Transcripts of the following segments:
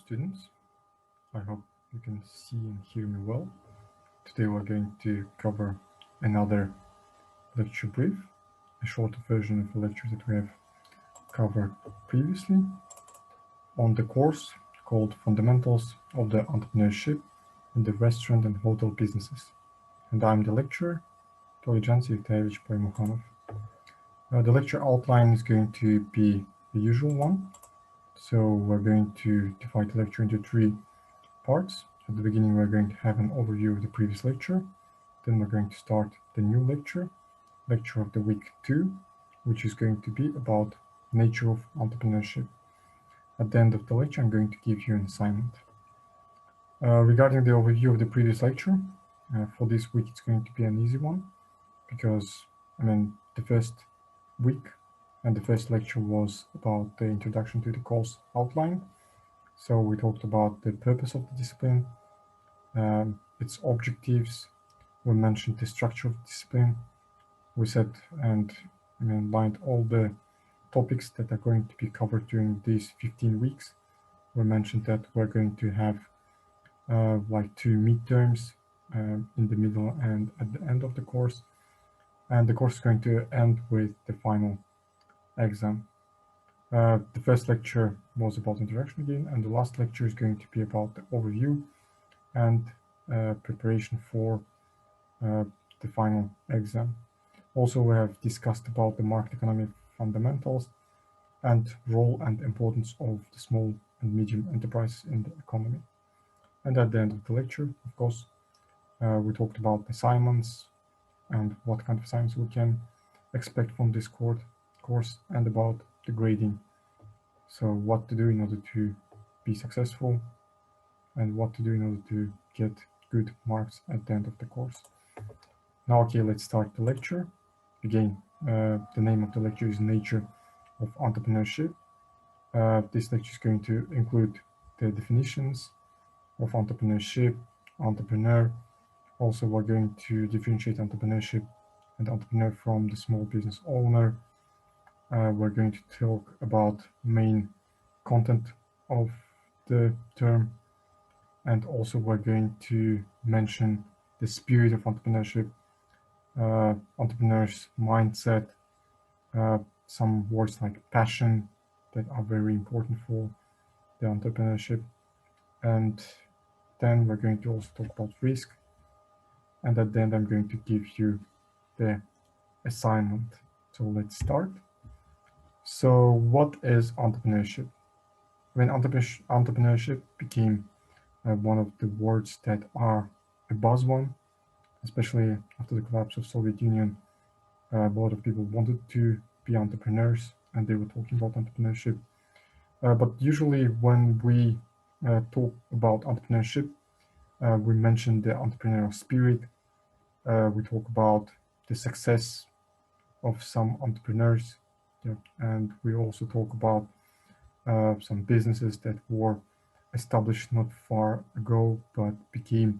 students. I hope you can see and hear me well. Today we're going to cover another lecture brief, a shorter version of a lecture that we have covered previously on the course called Fundamentals of the Entrepreneurship in the Restaurant and Hotel Businesses. And I'm the lecturer, Tolijan Sirtayevich Paymukhanov. The lecture outline is going to be the usual one. So we're going to divide the lecture into three parts. At the beginning, we're going to have an overview of the previous lecture. Then we're going to start the new lecture of the week 2, which is going to be about nature of entrepreneurship. At the end of the lecture, I'm going to give you an assignment. Regarding the overview of the previous lecture, for this week, it's going to be an easy one because, the first week and the first lecture was about the introduction to the course outline. So we talked about the purpose of the discipline, its objectives. We mentioned the structure of the discipline. We said and lined all the topics that are going to be covered during these 15 weeks. We mentioned that we're going to have like 2 midterms in the middle and at the end of the course. And the course is going to end with the final exam. The first lecture was about introduction again, and the last lecture is going to be about the overview and preparation for the final exam. Also, we have discussed about the market economy fundamentals and role and importance of the small and medium enterprises in the economy. And at the end of the lecture, of course, we talked about assignments and what kind of assignments we can expect from this course and about the grading. So what to do in order to be successful and what to do in order to get good marks at the end of the course. Now, okay, let's start the lecture. Again, the name of the lecture is Nature of Entrepreneurship. This lecture is going to include the definitions of entrepreneurship, entrepreneur. Also, we're going to differentiate entrepreneurship and entrepreneur from the small business owner. We're going to talk about main content of the term, and also we're going to mention the spirit of entrepreneurship, entrepreneur's mindset, some words like passion that are very important for the entrepreneurship. And then we're going to also talk about risk. And at the end, I'm going to give you the assignment. So let's start. So what is entrepreneurship? When entrepreneurship became one of the words that are a buzz one, especially after the collapse of Soviet Union, a lot of people wanted to be entrepreneurs and they were talking about entrepreneurship. But usually when we talk about entrepreneurship, we mention the entrepreneurial spirit. We talk about the success of some entrepreneurs. Yeah, and we also talk about some businesses that were established not far ago, but became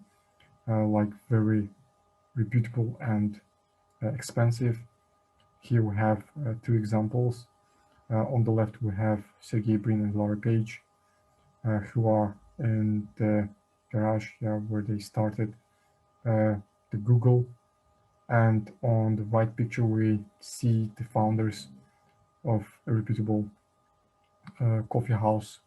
like very reputable and expensive. Here we have 2 examples. On the left, we have Sergey Brin and Laura Page, who are in the garage where they started the Google. And on the right picture, we see the founders of a reputable coffee house,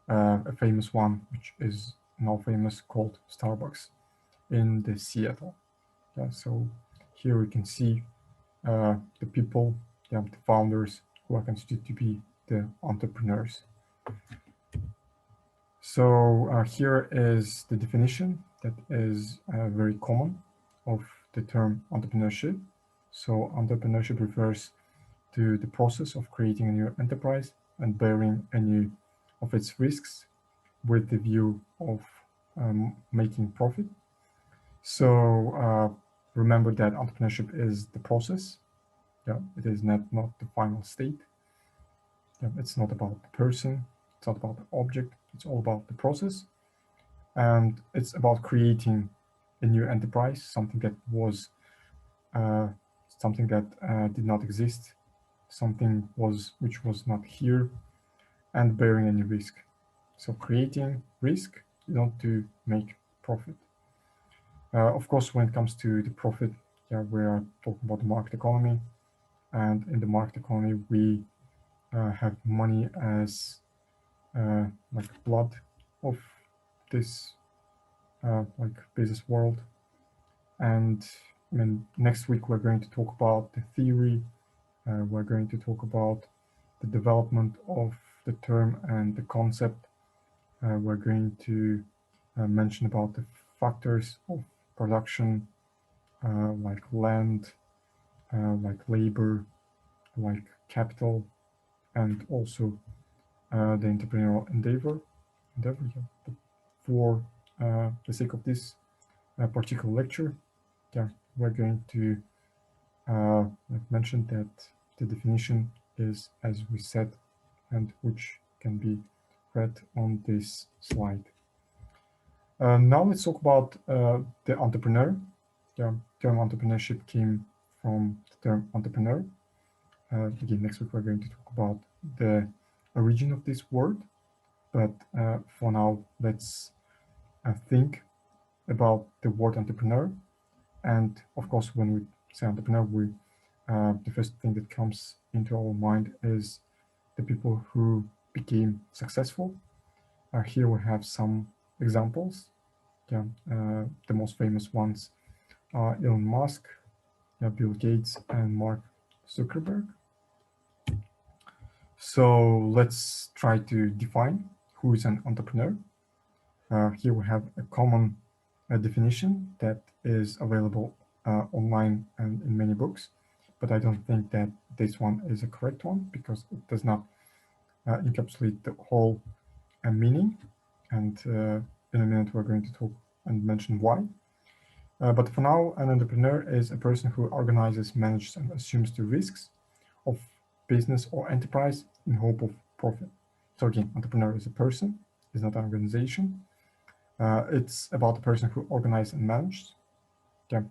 a famous one, which is now famous, called Starbucks in the Seattle. Yeah, so here we can see the people, the founders who are considered to be the entrepreneurs. So here is the definition that is very common of the term entrepreneurship. So entrepreneurship refers to the process of creating a new enterprise and bearing any of its risks with the view of making profit. So remember that entrepreneurship is the process. Yeah, it is not the final state. Yeah, it's not about the person, it's not about the object, it's all about the process. And it's about creating a new enterprise, something that was did not exist, something which was not here, and bearing any risk. So creating risk, not to make profit. Of course, when it comes to the profit, yeah, we are talking about the market economy, and in the market economy, we have money as like blood of this like business world. And I mean, next week we're going to talk about the theory. We're going to talk about the development of the term and the concept. We're going to mention about the factors of production, like land, like labor, like capital, and also the entrepreneurial endeavor. Yeah. But for the sake of this particular lecture, yeah, we're going to like mention that the definition is as we said, and which can be read on this slide. Now let's talk about the entrepreneur. The term entrepreneurship came from the term entrepreneur. Again, next week we're going to talk about the origin of this word, but for now, let's think about the word entrepreneur. And of course, when we say entrepreneur, we the first thing that comes into our mind is the people who became successful. Here we have some examples. Yeah, the most famous ones are Elon Musk, Bill Gates, and Mark Zuckerberg. So let's try to define who is an entrepreneur. Here we have a common definition that is available online and in many books, but I don't think that this one is a correct one because it does not encapsulate the whole meaning. And in a minute, we're going to talk and mention why. But for now, an entrepreneur is a person who organizes, manages, and assumes the risks of business or enterprise in hope of profit. So again, entrepreneur is a person, is not an organization. It's about the person who organizes and manages. Yeah,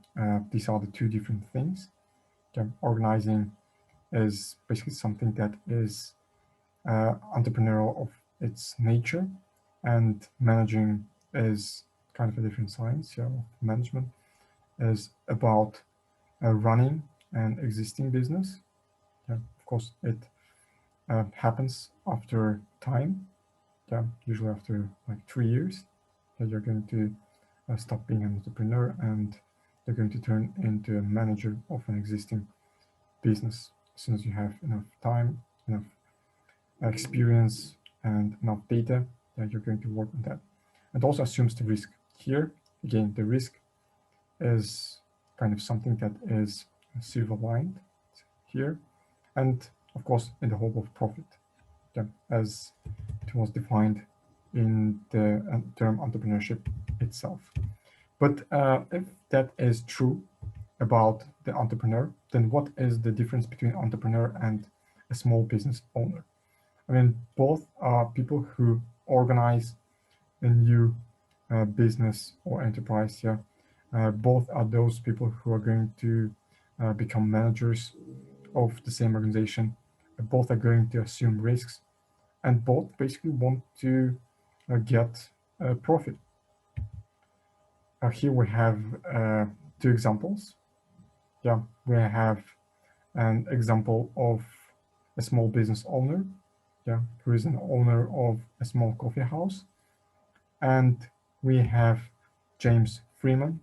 these are the two different things. Yeah, organizing is basically something that is entrepreneurial of its nature, and managing is kind of a different science. Yeah, management is about running an existing business. Yeah, of course, it happens after time. Yeah, usually after like 3 years, that you're going to stop being an entrepreneur and you're going to turn into a manager of an existing business as soon as you have enough time, enough experience, and enough data that you're going to work on that. And also assumes the risk. Here, again, the risk is kind of something that is silver-lined here, and of course in the hope of profit, yeah, as it was defined in the term entrepreneurship itself. But if that is true about the entrepreneur, then what is the difference between entrepreneur and a small business owner? I mean, both are people who organize a new business or enterprise. Yeah, both are those people who are going to become managers of the same organization. Both are going to assume risks, and both basically want to get profit. Here we have two examples. Yeah, we have an example of a small business owner, yeah, who is an owner of a small coffee house, and we have James Freeman,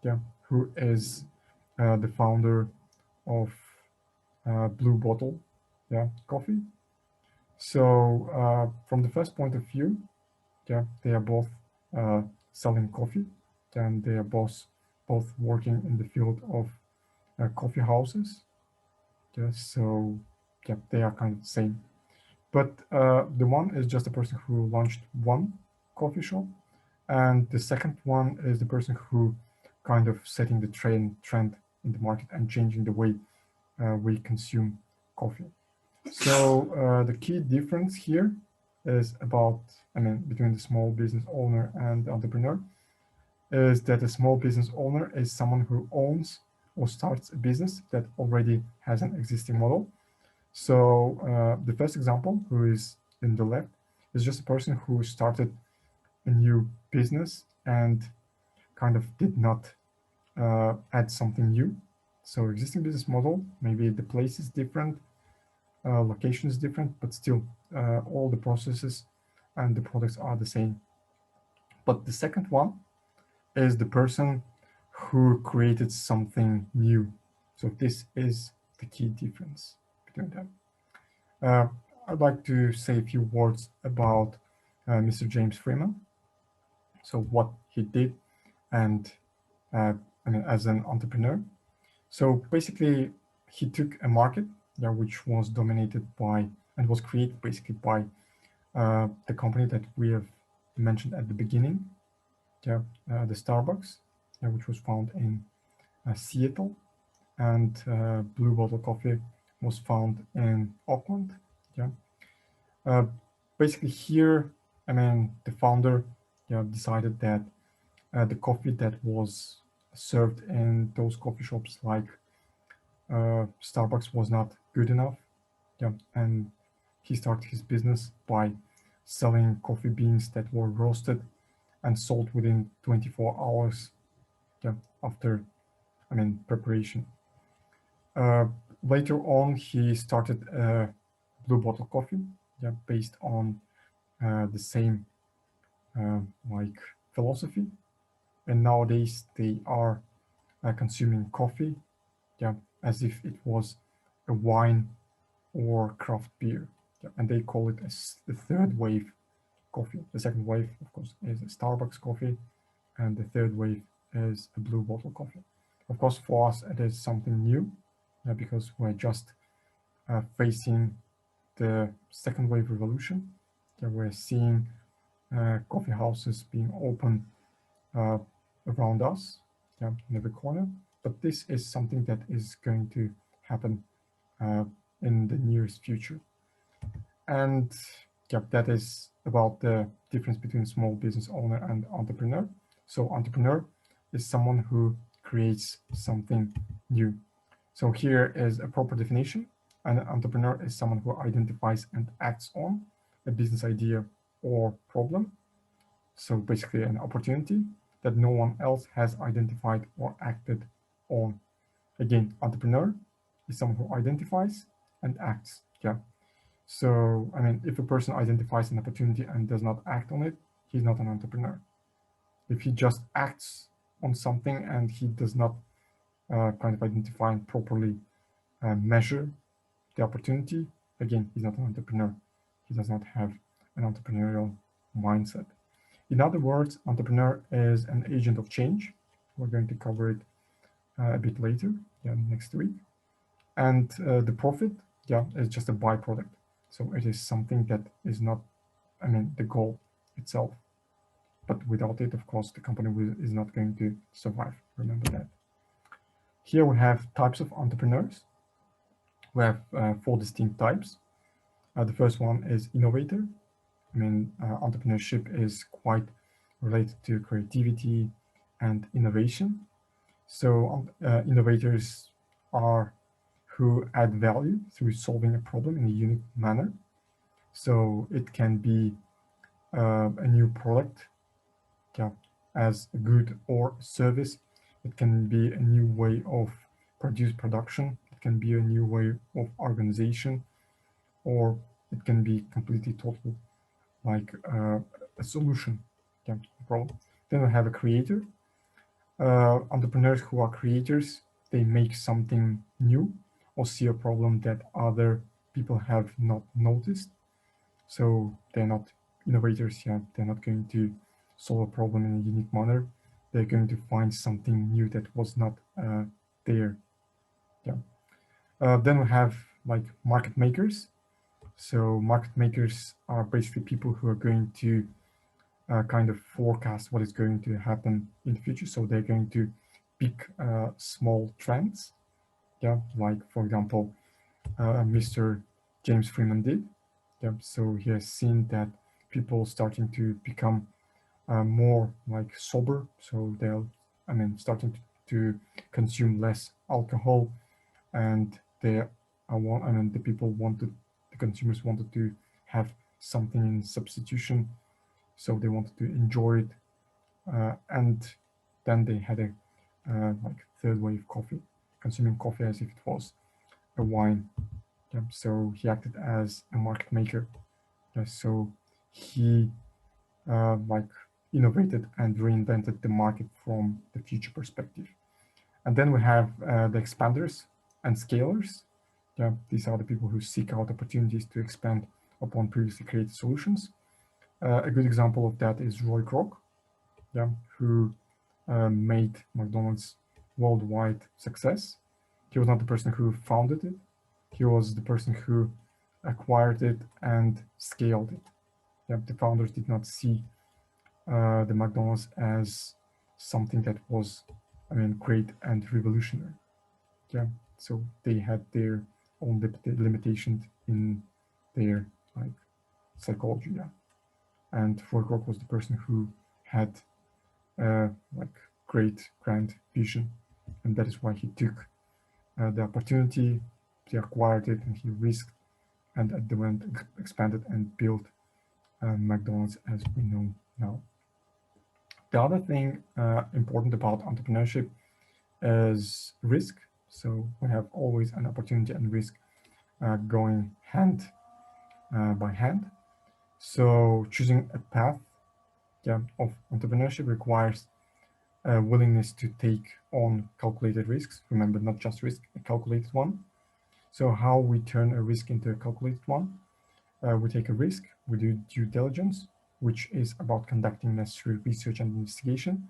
yeah, who is the founder of Blue Bottle, yeah, coffee. So from the first point of view, yeah, they are both selling coffee, and they are both working in the field of coffee houses. Yeah, so yeah, they are kind of the same. But the one is just a person who launched one coffee shop, and the second one is the person who kind of setting the trend in the market and changing the way we consume coffee. So the key difference here is about, I mean, between the small business owner and the entrepreneur, is that a small business owner is someone who owns or starts a business that already has an existing model. So the first example, who is in the left, is just a person who started a new business and kind of did not add something new. So existing business model, maybe the place is different, location is different, but still all the processes and the products are the same. But the second one is the person who created something new. So this is the key difference between them. I'd like to say a few words about Mr. James Freeman. So what he did, and I mean, as an entrepreneur. So basically, he took a market which was dominated by and was created basically by the company that we have mentioned at the beginning, the Starbucks, which was found in Seattle, and Blue Bottle Coffee was found in Auckland. Basically here, I mean, the founder decided that the coffee that was served in those coffee shops like Starbucks was not good enough. And he started his business by selling coffee beans that were roasted and sold within 24 hours after, I mean, preparation. Later on, he started Blue Bottle Coffee, based on the same like philosophy. And nowadays they are consuming coffee, as if it was a wine or craft beer, and they call it the third wave coffee. The second wave, of course, is a Starbucks coffee, and the third wave is a Blue Bottle Coffee. Of course, for us, it is something new, because we're just facing the second wave revolution. We're seeing coffee houses being open around us, in every corner. But this is something that is going to happen in the nearest future. And that is about the difference between small business owner and entrepreneur. So entrepreneur is someone who creates something new. So here is a proper definition. An entrepreneur is someone who identifies and acts on a business idea or problem. So basically an opportunity that no one else has identified or acted on. Again, entrepreneur is someone who identifies and acts. So, I mean, if a person identifies an opportunity and does not act on it, he's not an entrepreneur. If he just acts on something and he does not kind of identify and properly measure the opportunity, again, he's not an entrepreneur. He does not have an entrepreneurial mindset. In other words, entrepreneur is an agent of change. We're going to cover it a bit later, next week. And the profit, is just a byproduct. So it is something that is not, I mean, the goal itself. But without it, of course, the company is not going to survive. Remember that. Here we have types of entrepreneurs. We have 4 distinct types. The first one is innovator. I mean, entrepreneurship is quite related to creativity and innovation. So innovators are who add value through solving a problem in a unique manner. So it can be a new product, as a good or service. It can be a new way of production. It can be a new way of organization, or it can be completely total, like a solution, problem. Then we have a creator. Entrepreneurs who are creators, they make something new or see a problem that other people have not noticed. So they're not innovators, they're not going to solve a problem in a unique manner. They're going to find something new that was not there. Then we have like market makers. So market makers are basically people who are going to kind of forecast what is going to happen in the future. So they're going to pick small trends, like for example, Mr. James Freeman did. So he has seen that people starting to become more like sober. So they'll, I mean, starting to consume less alcohol, and they the consumers wanted to have something in substitution, so they wanted to enjoy it, and then they had a like third way of coffee, consuming coffee as if it was a wine. Yeah, so he acted as a market maker. Yeah, so he like innovated and reinvented the market from the future perspective. And then we have the expanders and scalers. Yeah, these are the people who seek out opportunities to expand upon previously created solutions. A good example of that is Roy Kroc, yeah, who made McDonald's worldwide success. He was not the person who founded it. He was the person who acquired it and scaled it. Yeah, the founders did not see the McDonald's as something that was, great and revolutionary. Yeah, so they had their own limitations in their like psychology. Yeah, and Roy Kroc was the person who had like great grand vision, and that is why he took the opportunity, he acquired it, and he risked, and at the end expanded and built McDonald's as we know now. The other thing important about entrepreneurship is risk. So we have always an opportunity and risk going hand by hand. So choosing a path of entrepreneurship requires a willingness to take on calculated risks. Remember, not just risk, a calculated one. So how we turn a risk into a calculated one? We take a risk, we do due diligence, which is about conducting necessary research and investigation.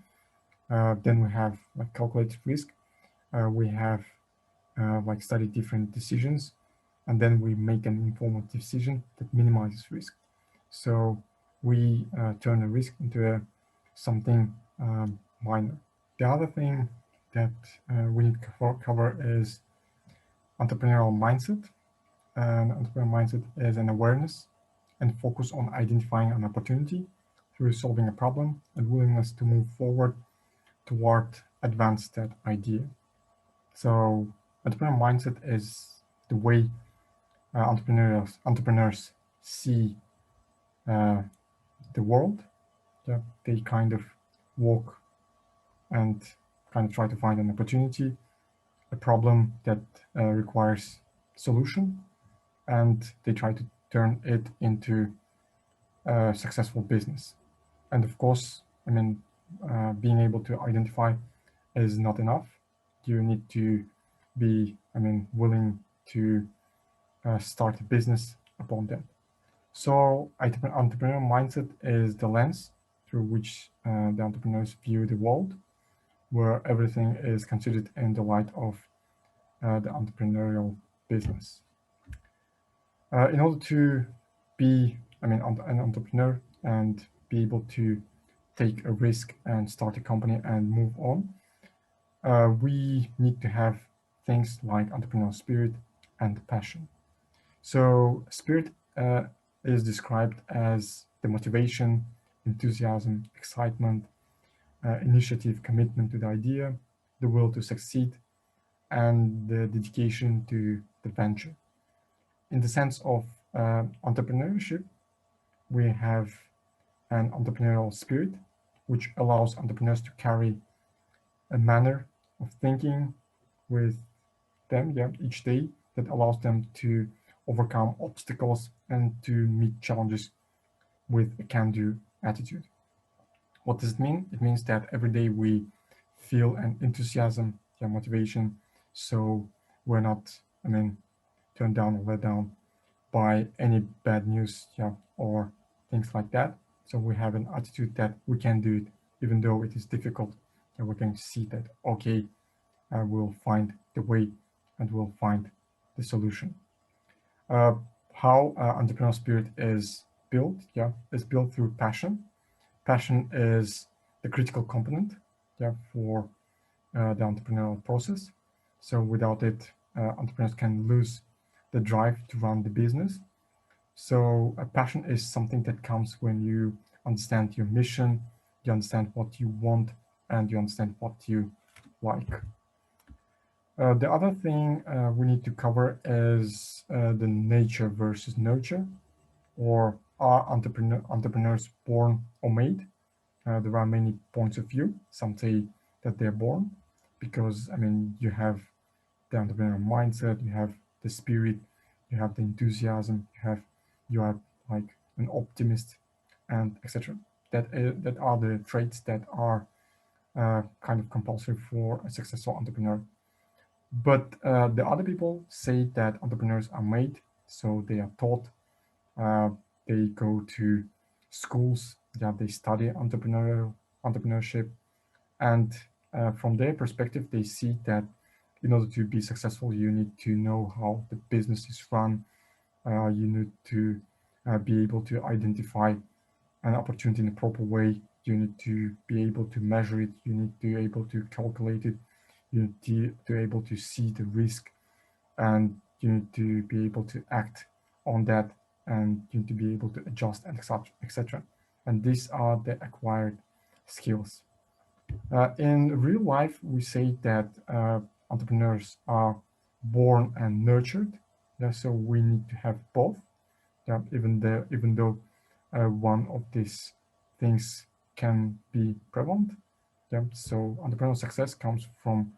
Then we have like calculated risk. We have like study different decisions, and then we make an informed decision that minimizes risk. So we turn a risk into something minor. The other thing that we need to cover is entrepreneurial mindset. And entrepreneurial mindset is an awareness and focus on identifying an opportunity through solving a problem and willingness to move forward toward advance that idea. So entrepreneurial mindset is the way entrepreneurs see the world. Yeah, they kind of walk and kind of try to find an opportunity, a problem that requires solution, and they try to turn it into a successful business. And of course, being able to identify is not enough. You need to be, willing to start a business upon that. So entrepreneurial mindset is the lens through which the entrepreneurs view the world, where everything is considered in the light of the entrepreneurial business. In order to be, an entrepreneur and be able to take a risk and start a company and move on, we need to have things like entrepreneurial spirit and passion. So spirit is described as the motivation, enthusiasm, excitement, initiative, commitment to the idea, the will to succeed, and the dedication to the venture. In the sense of entrepreneurship, we have an entrepreneurial spirit, which allows entrepreneurs to carry a manner of thinking with them each day that allows them to overcome obstacles and to meet challenges with a can-do attitude. What does it mean? It means that every day we feel an enthusiasm, motivation, so we're not, turned down or let down by any bad news, or things like that. So we have an attitude that we can do it, even though it is difficult. And we're going to see that, okay, we'll find the way and we'll find the solution. How entrepreneurial spirit is built? It's built through passion. Passion is the critical component, for the entrepreneurial process. So without it, entrepreneurs can lose the drive to run the business. So a passion is something that comes when you understand your mission, you understand what you want, and you understand what you like. The other thing we need to cover is the nature versus nurture, or are entrepreneurs born or made? There are many points of view. Some say that they're born because, I mean, you have the entrepreneurial mindset, you have the spirit, you have the enthusiasm, you are like an optimist, and etc. That are the traits that are kind of compulsory for a successful entrepreneur. But the other people say that entrepreneurs are made, so they are taught, they go to schools, yeah, they study entrepreneurship, and from their perspective, they see that in order to be successful, you need to know how the business is run. You need to be able to identify an opportunity in a proper way. You need to be able to measure it. You need to be able to calculate it. You need to be able to see the risk, and you need to be able to act on that, and you need to be able to adjust, and etc. And these are the acquired skills. In real life, we say that entrepreneurs are born and nurtured. Yeah, so we need to have both. Yeah, even though one of these things can be prevalent. Yeah, so entrepreneurial success comes from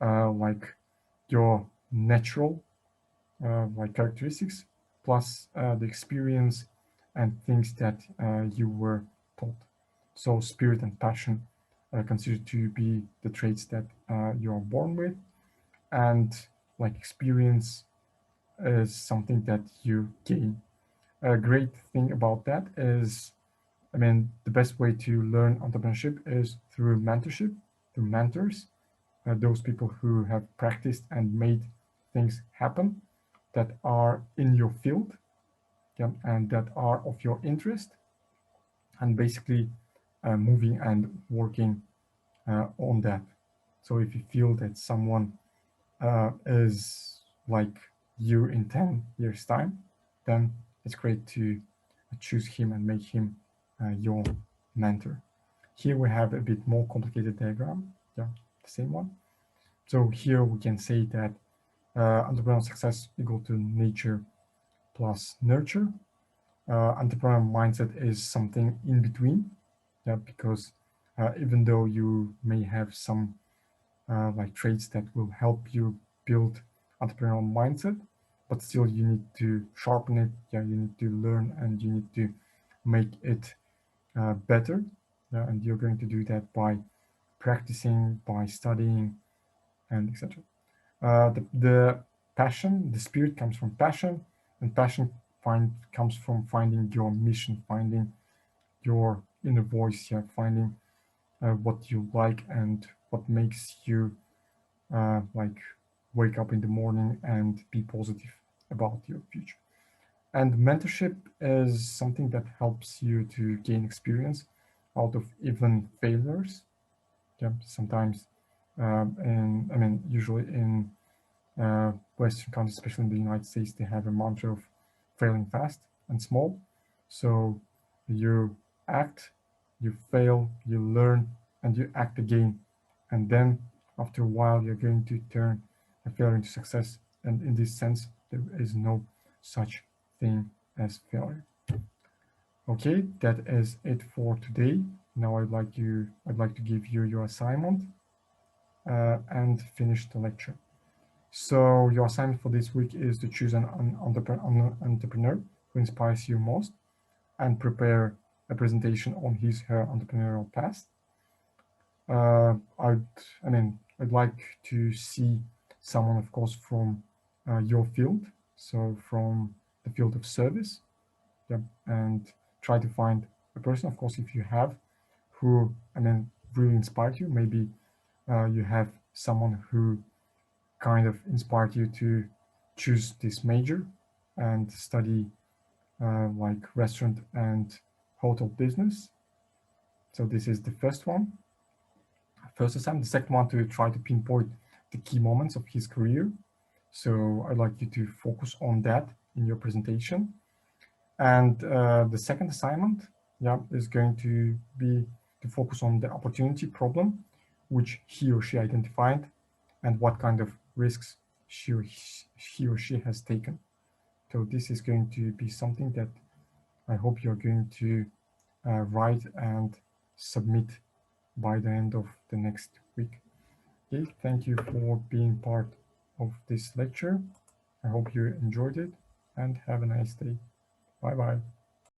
like your natural like characteristics plus the experience and things that you were taught. So spirit and passion are considered to be the traits that you are born with, and like experience is something that you gain. A great thing about that is, I mean, the best way to learn entrepreneurship is through mentorship, through mentors, those people who have practiced and made things happen that are in your field, yeah, and that are of your interest, and basically moving and working on that. So if you feel that someone is like you in 10 years time, then it's great to choose him and make him your mentor. Here we have a bit more complicated diagram, yeah, the same one. So here we can say that entrepreneurial success equal to nature plus nurture. Entrepreneurial mindset is something in between, yeah, because even though you may have some like traits that will help you build entrepreneurial mindset, but still you need to sharpen it. Yeah, you need to learn and you need to make it better. Yeah, and you're going to do that by practicing, by studying, and etc. The passion, the spirit comes from passion, and passion comes from finding your mission, finding your inner voice, yeah, finding what you like and what makes you like wake up in the morning and be positive about your future. And mentorship is something that helps you to gain experience out of even failures. Yeah, sometimes, and I mean, usually in Western countries, especially in the United States, they have a mantra of failing fast and small. So you act, you fail, you learn, and you act again. And then after a while, you're going to turn a failure into success. And in this sense, there is no such thing as failure. Okay, that is it for today. Now I'd like to give you your assignment and finish the lecture. So your assignment for this week is to choose an entrepreneur who inspires you most and prepare a presentation on his/her entrepreneurial past. I'd like to see someone, of course, from your field, so from the field of service, yeah, and try to find a person, of course, if you have, who, really inspired you. Maybe you have someone who kind of inspired you to choose this major and study like restaurant and hotel business. So this is the first one, first assignment. The second one, to try to pinpoint the key moments of his career. So I'd like you to focus on that in your presentation. And the second assignment, yeah, is going to be to focus on the opportunity problem which he or she identified and what kind of risks he or she has taken. So this is going to be something that I hope you're going to write and submit by the end of the next week. Okay, thank you for being part of this lecture. I hope you enjoyed it and have a nice day. Bye-bye.